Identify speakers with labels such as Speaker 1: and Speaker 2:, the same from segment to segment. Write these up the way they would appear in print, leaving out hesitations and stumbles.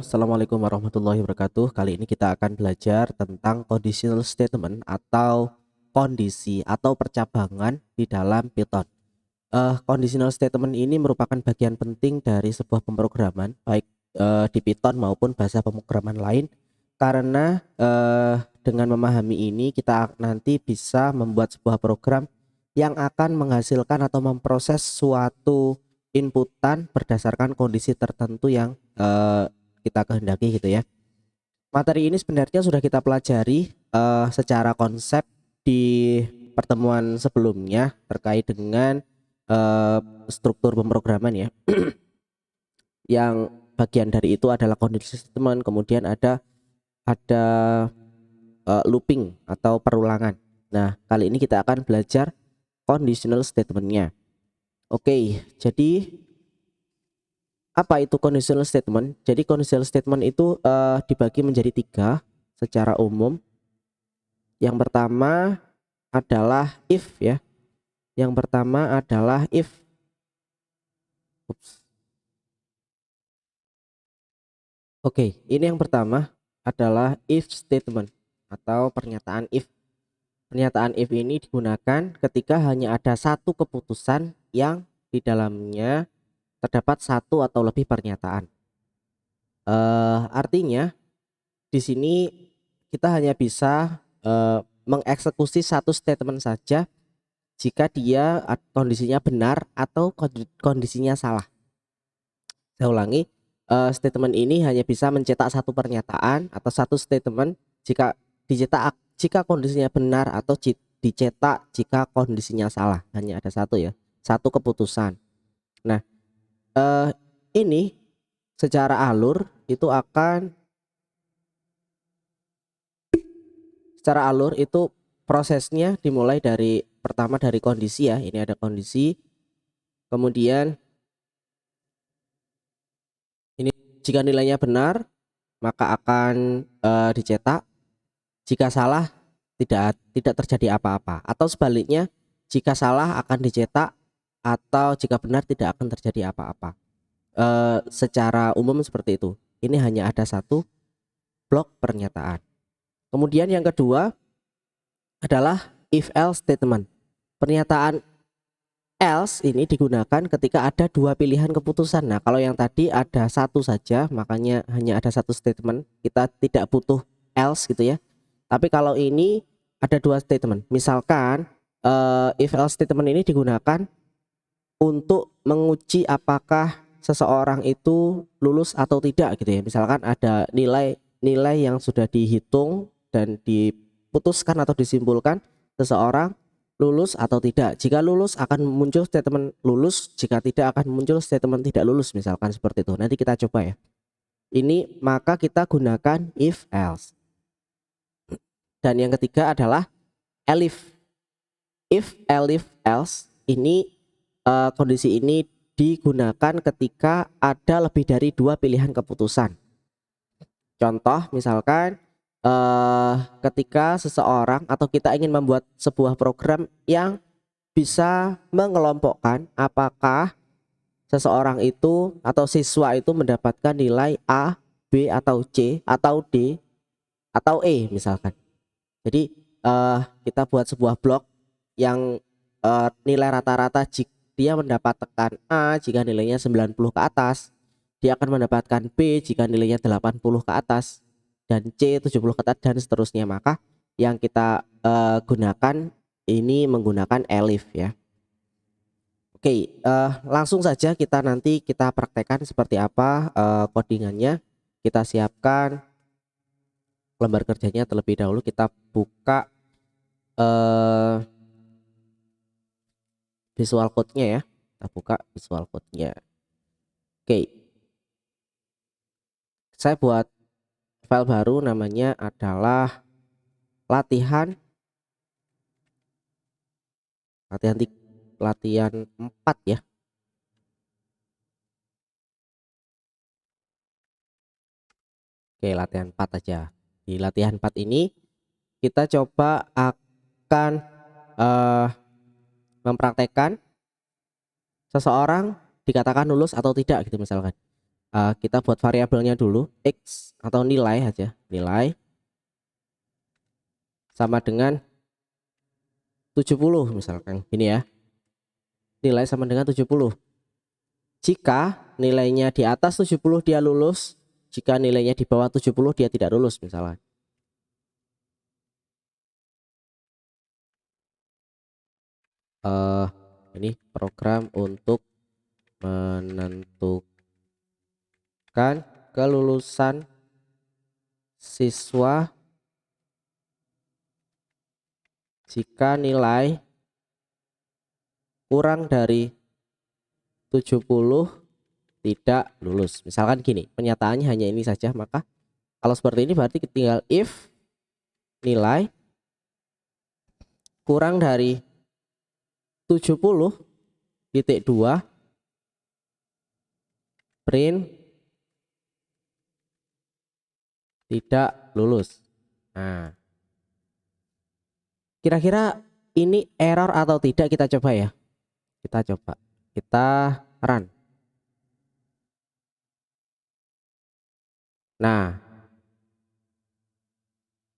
Speaker 1: Assalamualaikum warahmatullahi wabarakatuh. Kali ini kita akan belajar tentang conditional statement atau kondisi atau percabangan di dalam Python. Conditional statement ini merupakan bagian penting dari sebuah pemrograman, baik di Python maupun bahasa pemrograman lain, karena dengan memahami ini kita nanti bisa membuat sebuah program yang akan menghasilkan atau memproses suatu inputan berdasarkan kondisi tertentu yang kita kehendaki gitu ya. Materi ini sebenarnya sudah kita pelajari secara konsep di pertemuan sebelumnya terkait dengan struktur pemrograman ya. Yang bagian dari itu adalah conditional statement, kemudian ada looping atau perulangan. Nah, kali ini kita akan belajar conditional statementnya. Oke, jadi apa itu conditional statement? Jadi conditional statement itu dibagi menjadi 3 secara umum. Yang pertama adalah if ya. Yang pertama adalah if. Oke, ini yang pertama adalah if statement atau pernyataan if. Pernyataan if ini digunakan ketika hanya ada satu keputusan yang di dalamnya terdapat satu atau lebih pernyataan. Artinya di sini kita hanya bisa mengeksekusi satu statement saja jika dia kondisinya benar atau kondisinya salah. Saya ulangi, statement ini hanya bisa mencetak satu pernyataan atau satu statement jika kondisinya benar atau dicetak jika kondisinya salah. Hanya ada satu ya, satu keputusan. Nah, ini secara alur itu prosesnya dimulai dari pertama dari kondisi ya. Ini ada kondisi, kemudian ini jika nilainya benar maka akan dicetak, jika salah tidak terjadi apa-apa, atau sebaliknya jika salah akan dicetak atau jika benar tidak akan terjadi apa-apa. Secara umum seperti itu. Ini hanya ada satu blok pernyataan. Kemudian yang kedua adalah if else statement. Pernyataan else ini digunakan ketika ada dua pilihan keputusan. Nah, kalau yang tadi ada satu saja, makanya hanya ada satu statement, kita tidak butuh else gitu ya. Tapi kalau ini ada dua statement. Misalkan if else statement ini digunakan untuk menguji apakah seseorang itu lulus atau tidak gitu ya. Misalkan ada nilai yang sudah dihitung dan diputuskan atau disimpulkan seseorang lulus atau tidak. Jika lulus akan muncul statement lulus, jika tidak akan muncul statement tidak lulus, misalkan seperti itu. Nanti kita coba ya. Ini maka kita gunakan if else. Dan yang ketiga adalah elif. If elif else ini kondisi ini digunakan ketika ada lebih dari dua pilihan keputusan. Contoh misalkan ketika seseorang atau kita ingin membuat sebuah program yang bisa mengelompokkan apakah seseorang itu atau siswa itu mendapatkan nilai A, B atau C atau D atau E misalkan. Jadi kita buat sebuah blok yang nilai rata-rata dia mendapatkan A jika nilainya 90 ke atas, dia akan mendapatkan B jika nilainya 80 ke atas, dan C 70 ke atas dan seterusnya. Maka yang kita gunakan ini menggunakan elif ya. Oke, langsung saja nanti kita praktekkan seperti apa codingannya. Kita siapkan lembar kerjanya terlebih dahulu. Kita buka Visual Code-nya ya. Kita buka Visual Code-nya. Oke. Saya buat file baru, namanya adalah latihan 4 ya. Oke, latihan 4 aja. Di latihan 4 ini kita coba akan mempraktekkan seseorang dikatakan lulus atau tidak gitu misalkan. Kita buat variabelnya dulu, X atau nilai aja, nilai sama dengan 70 misalkan ini ya, nilai sama dengan 70. Jika nilainya di atas 70 dia lulus, jika nilainya di bawah 70 dia tidak lulus misalnya. Ini program untuk menentukan kelulusan siswa jika nilai kurang dari 70 tidak lulus. Misalkan gini, penyataannya hanya ini saja, maka kalau seperti ini berarti tinggal if nilai kurang dari 70.2 print tidak lulus. Nah, kira-kira ini error atau tidak, kita coba ya. Kita coba, kita run. Nah,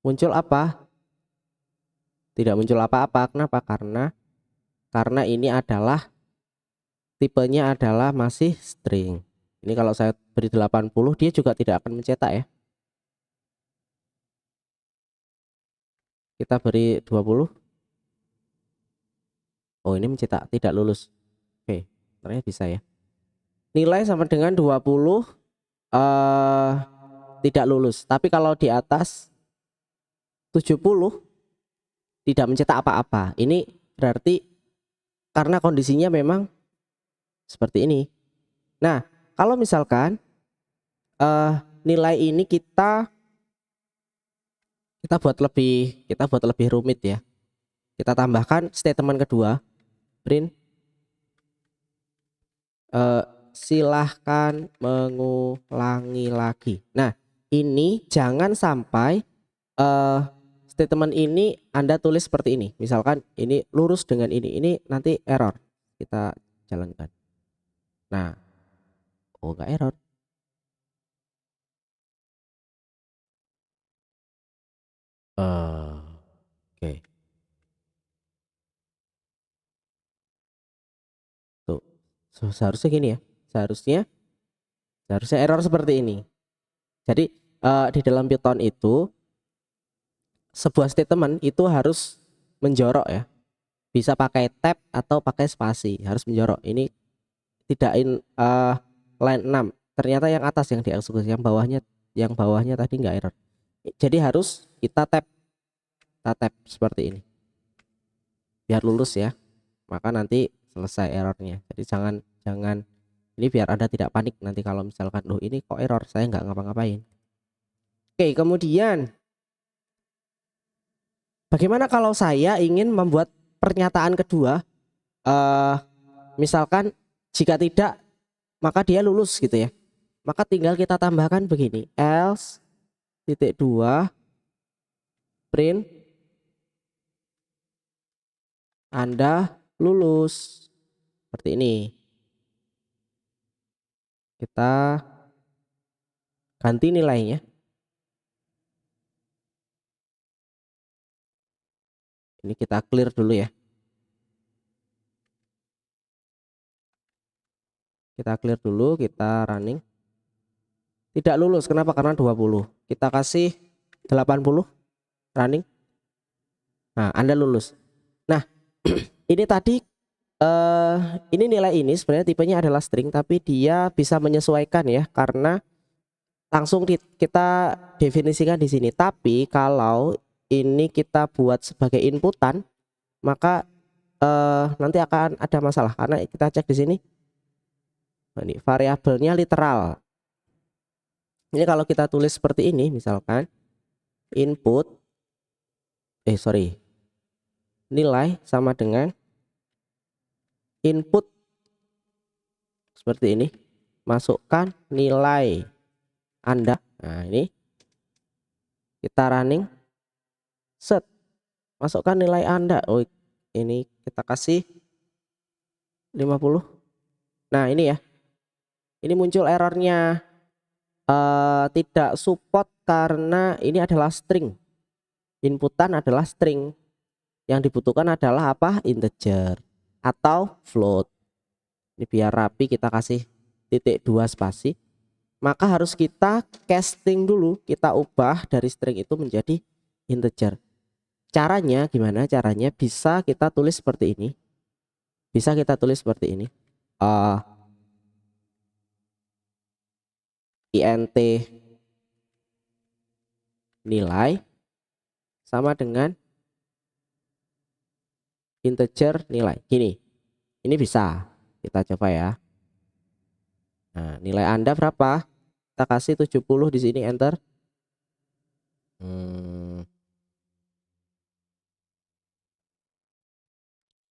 Speaker 1: muncul apa? Tidak muncul apa-apa. Kenapa? Karena ini adalah tipenya adalah masih string. Ini kalau saya beri 80 dia juga tidak akan mencetak ya. Kita beri 20. Oh, ini mencetak, tidak lulus. Oke, ternyata bisa ya. Nilai sama dengan 20 tidak lulus. Tapi kalau di atas 70 tidak mencetak apa-apa. Ini berarti karena kondisinya memang seperti ini. Nah, kalau misalkan nilai ini kita buat lebih rumit ya. Kita tambahkan statement kedua, print silahkan mengulangi lagi. Nah, ini jangan sampai statement ini Anda tulis seperti ini. Misalkan ini lurus dengan ini nanti error. Kita jalankan. Nah, oh enggak error. Oke. Tuh, seharusnya gini ya. Seharusnya error seperti ini. Jadi di dalam Python itu sebuah statement itu harus menjorok ya. Bisa pakai tab atau pakai spasi, harus menjorok. Ini tidak line 6. Ternyata yang atas yang dieksekusi, yang bawahnya tadi enggak error. Jadi harus kita tab seperti ini. Biar lulus ya. Maka nanti selesai errornya. Jadi jangan ini biar Anda tidak panik nanti kalau misalkan loh ini kok error, saya nggak ngapa-ngapain. Oke, kemudian bagaimana kalau saya ingin membuat pernyataan kedua, misalkan jika tidak maka dia lulus gitu ya. Maka tinggal kita tambahkan begini, else titik 2 print Anda lulus. Seperti ini. Kita ganti nilainya. Ini kita clear dulu ya. Kita clear dulu, kita running. Tidak lulus, kenapa? Karena 20. Kita kasih 80 running. Nah, Anda lulus. Nah, ini tadi ini nilai ini sebenarnya tipenya adalah string, tapi dia bisa menyesuaikan ya, karena langsung kita definisikan di sini. Tapi kalau ini kita buat sebagai inputan, maka nanti akan ada masalah karena kita cek di sini. Nah, ini variabelnya literal. Ini kalau kita tulis seperti ini, misalkan input nilai sama dengan input seperti ini, masukkan nilai Anda. Nah, ini kita running, set, masukkan nilai Anda. Oh, ini kita kasih 50. Nah, ini ya, ini muncul errornya. tidak support karena ini adalah string. Inputan adalah string. Yang dibutuhkan adalah apa? Integer atau float. Ini biar rapi kita kasih titik 2 spasi. Maka harus kita casting dulu, kita ubah dari string itu menjadi integer. Caranya gimana? Caranya bisa kita tulis seperti ini. Bisa kita tulis seperti ini. int nilai sama dengan integer nilai. Gini. Ini bisa. Kita coba ya. Nah, nilai Anda berapa? Kita kasih 70 di sini, enter.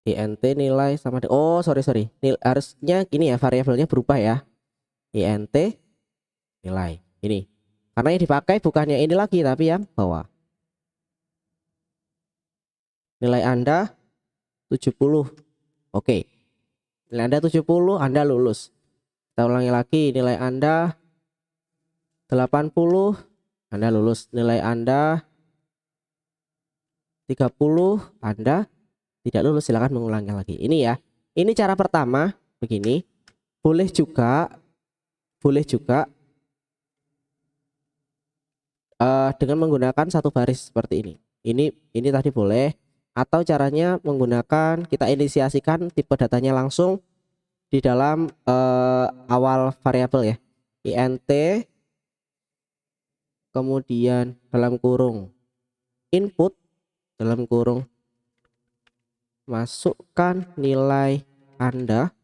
Speaker 1: int nilai sama dengan, oh sorry harusnya gini ya, variabelnya berubah ya. int nilai ini, karena yang dipakai bukannya ini lagi tapi yang bawah. Nilai Anda 70. Oke. Nilai Anda 70, Anda lulus. Kita ulangi lagi, nilai Anda 80, Anda lulus. Nilai Anda 30, Anda tidak lulus. Silakan mengulangi lagi. Ini ya. Ini cara pertama begini. Boleh juga dengan menggunakan satu baris seperti ini. Ini tadi boleh, atau caranya menggunakan kita inisiasikan tipe datanya langsung di dalam awal variabel ya. int kemudian dalam kurung input dalam kurung masukkan nilai Anda.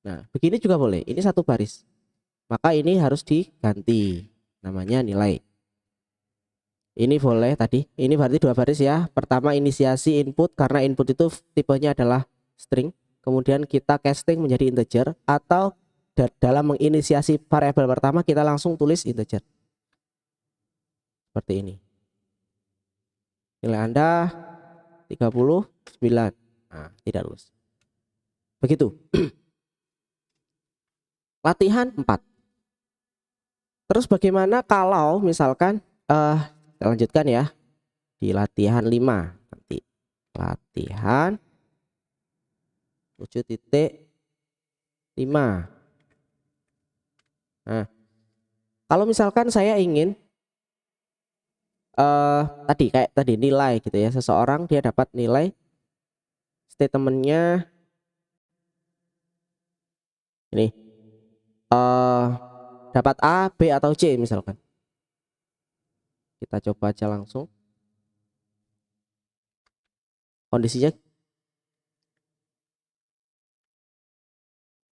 Speaker 1: Nah, begini juga boleh. Ini satu baris. Maka ini harus diganti namanya nilai. Ini boleh tadi. Ini berarti dua baris ya. Pertama inisiasi input karena input itu tipenya adalah string. Kemudian kita casting menjadi integer, atau dalam menginisiasi variabel pertama kita langsung tulis integer. Seperti ini. Nilai Anda 39. Nah, tidak lulus. Begitu. Latihan 4. Terus bagaimana kalau misalkan kita lanjutkan ya di latihan 5 nanti. Latihan 7.5. Nah, kalau misalkan saya ingin kayak tadi nilai gitu ya, seseorang dia dapat nilai statementnya ini dapat A, B atau C misalkan. Kita coba aja langsung. Kondisinya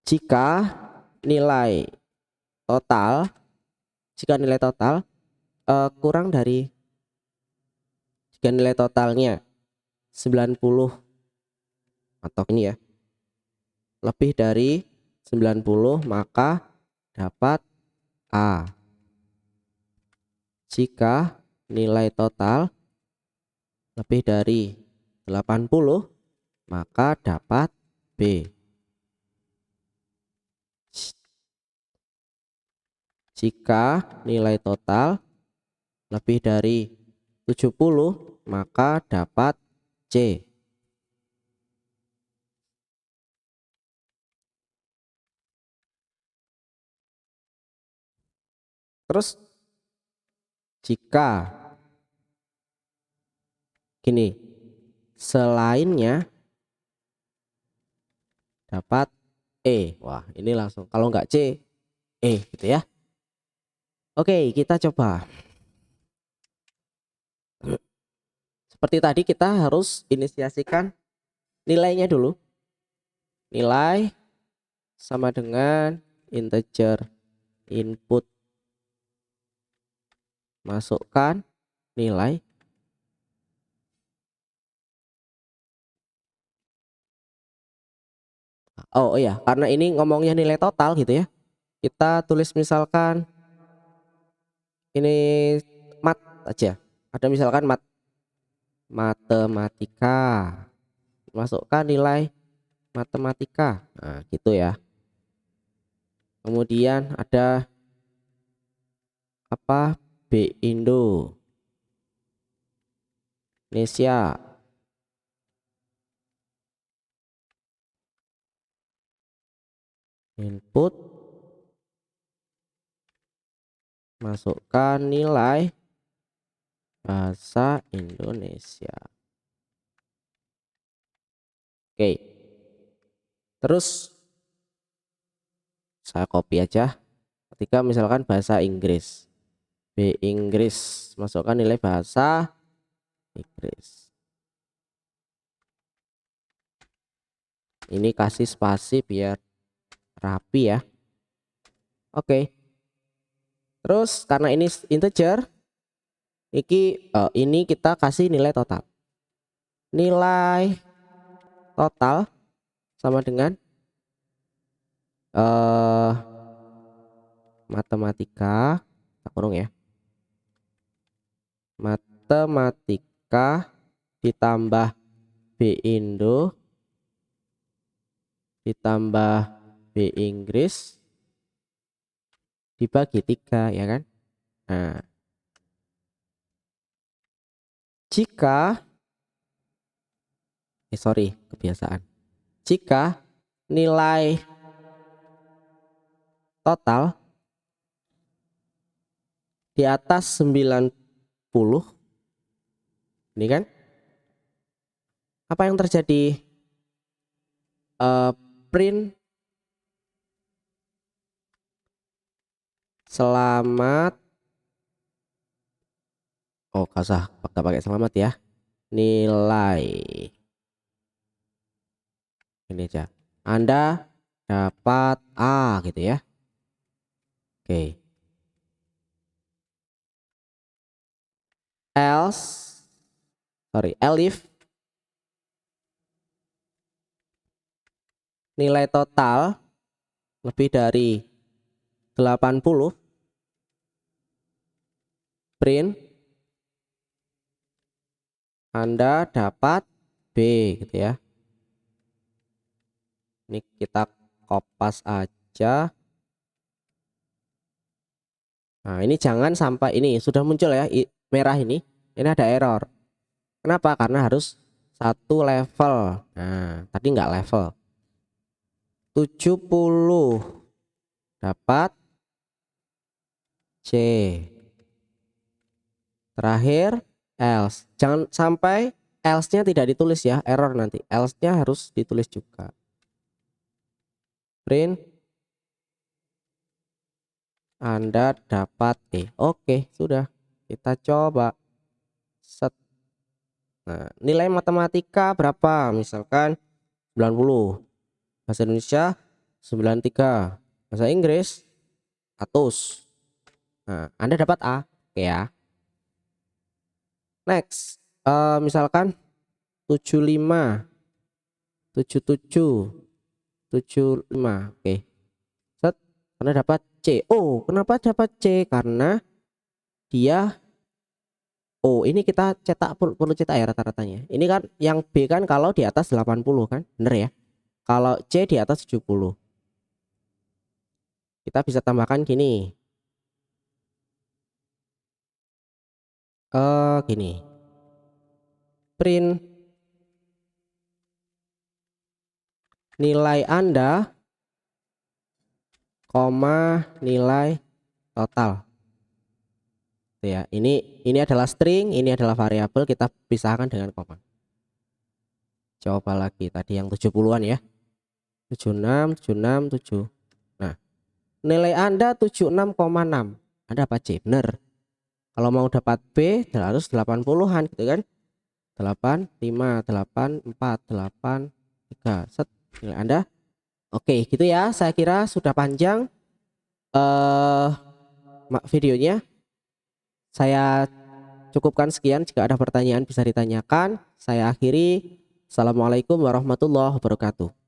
Speaker 1: jika nilai total kurang dari, jika nilai totalnya 90 atau ini ya lebih dari 90 maka dapat A. Jika nilai total lebih dari 80 maka dapat B. Jika nilai total lebih dari 70 maka dapat C. Terus jika gini, selainnya dapat E. Wah, ini langsung kalau nggak C, E gitu ya. Oke, kita coba. Seperti tadi kita harus inisiasikan nilainya dulu. Nilai sama dengan integer input. Masukkan nilai. Oh iya, karena ini ngomongnya nilai total gitu ya. Kita tulis misalkan ini mat aja. Ada misalkan matematika. Masukkan nilai matematika. Nah, gitu ya. Kemudian ada apa? B Indo Indonesia. Input, masukkan nilai bahasa Indonesia. Oke. Terus saya copy aja. Ketika misalkan bahasa Inggris, B Inggris, masukkan nilai bahasa Inggris. Ini kasih spasi biar rapi ya. Oke. Terus karena ini integer, ini kita kasih nilai total. Nilai total sama dengan matematika, kurung ya. Matematika ditambah B Indo ditambah B Inggris dibagi 3 ya kan. Nah, jika kebiasaan. Jika nilai total di atas 90 ini kan, apa yang terjadi? Print selamat. Oh, gak usah pakai selamat ya. Nilai ini aja. Anda dapat A gitu ya. Oke. Elif nilai total lebih dari 80, print Anda dapat B gitu ya. Ini kita kopas aja. Nah, ini jangan sampai ini sudah muncul ya merah ini ada error. Kenapa? Karena harus satu level. Nah, tadi nggak level. 70 dapat C. Terakhir else. Jangan sampai else-nya tidak ditulis ya, error nanti. Else-nya harus ditulis juga. Print Anda dapat E. Oke, sudah. Kita coba. Set. Nah, nilai matematika berapa? Misalkan 90. Bahasa Indonesia 93. Bahasa Inggris 100. Nah, Anda dapat A. Oke ya. Next, misalkan 75, 77, 75. Oke. Set. Anda dapat C. Oh, kenapa dapat C? Karena dia ini kita cetak perlu cetak ya rata-ratanya. Ini kan yang B kan kalau di atas 80 kan, bener ya. Kalau C di atas 70. Kita bisa tambahkan gini. Gini. Print nilai Anda, koma nilai total. Ya, ini adalah string, ini adalah variabel, kita pisahkan dengan koma. Coba lagi tadi yang 70-an ya. 76, 76, 7. Nah, nilai Anda 76,6. Anda dapat C, bener. Kalau mau dapat B harus 80-an gitu kan. 8, 5, 8, 4, 8, 3. Set, nilai Anda. Oke, gitu ya. Saya kira sudah panjang videonya. Saya cukupkan sekian. Jika ada pertanyaan bisa ditanyakan. Saya akhiri. Assalamualaikum warahmatullahi wabarakatuh.